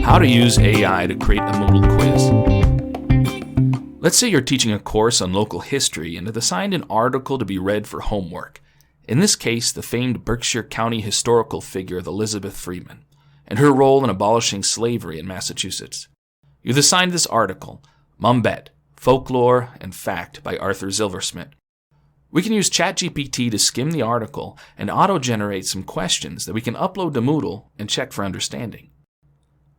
How to use AI to create a Moodle quiz. Let's say you're teaching a course on local history and have assigned an article to be read for homework. In this case, the famed Berkshire County historical figure of Elizabeth Freeman and her role in abolishing slavery in Massachusetts. You've assigned this article, Mumbet, Folklore and Fact by Arthur Zilversmith. We can use ChatGPT to skim the article and auto-generate some questions that we can upload to Moodle and check for understanding.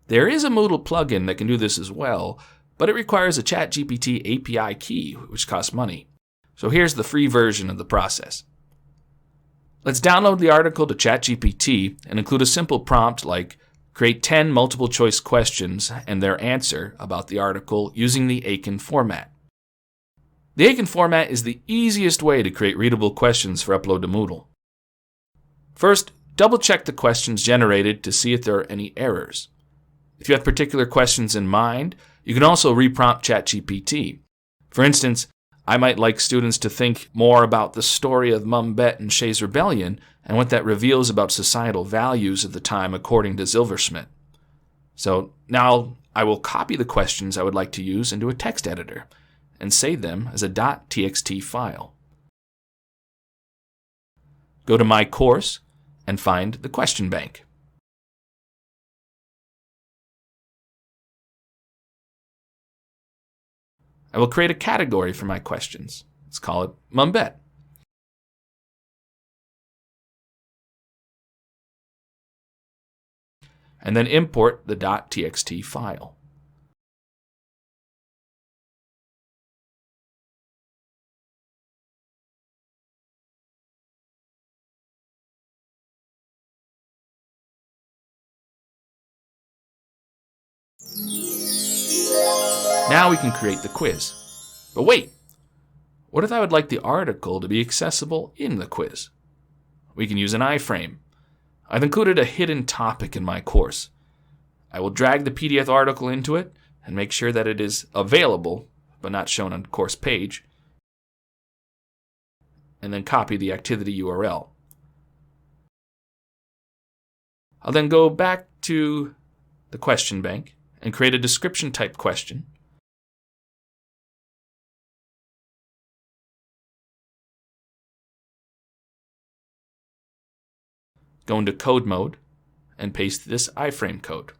There is a Moodle plugin that can do this as well, but it requires a ChatGPT API key, which costs money. So here's the free version of the process. Let's download the article to ChatGPT and include a simple prompt like create 10 multiple choice questions and their answer about the article using the Aiken format. The Aiken format is the easiest way to create readable questions for upload to Moodle. First, double-check the questions generated to see if there are any errors. If you have particular questions in mind, you can also reprompt ChatGPT. For instance, I might like students to think more about the story of Mumbet and Shays' Rebellion and what that reveals about societal values at the time according to Zilversmith. So now I will copy the questions I would like to use into a text editor and save them as a .txt file. Go to My Course and find the question bank. I will create a category for my questions. Let's call it Mumbet. And then import the .txt file. Now we can create the quiz. But wait, what if I would like the article to be accessible in the quiz? We can use an iframe. I've included a hidden topic in my course. I will drag the PDF article into it and make sure that it is available, but not shown on the course page, and then copy the activity URL. I'll then go back to the question bank and create a description type question. Go into code mode and paste this iframe code.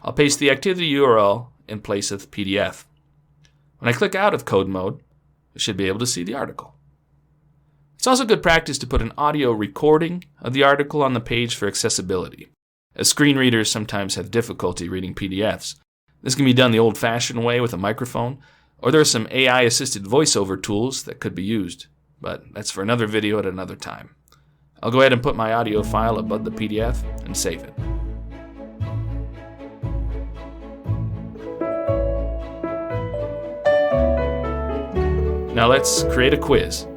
I'll paste the activity URL in place of the PDF. When I click out of code mode, I should be able to see the article. It's also good practice to put an audio recording of the article on the page for accessibility, as screen readers sometimes have difficulty reading PDFs. This can be done the old-fashioned way with a microphone, or there are some AI-assisted voiceover tools that could be used, but that's for another video at another time. I'll go ahead and put my audio file above the PDF and save it. Now let's create a quiz.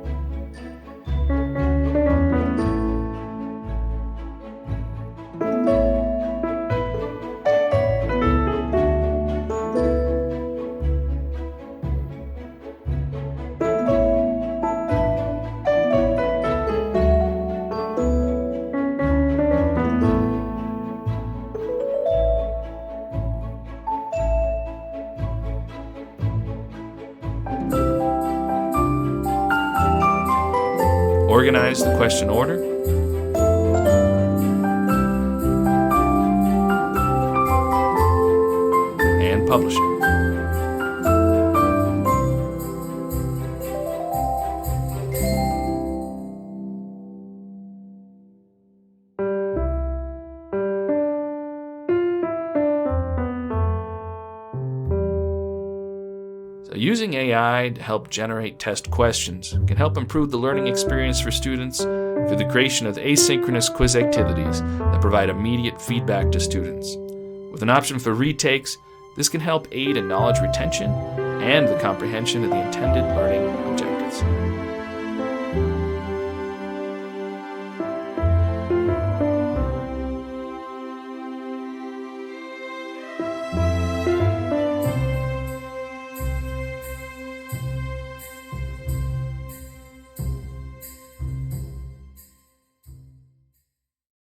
Organize the question order. And publish it. Using AI to help generate test questions can help improve the learning experience for students through the creation of asynchronous quiz activities that provide immediate feedback to students. With an option for retakes, this can help aid in knowledge retention and the comprehension of the intended learning objectives.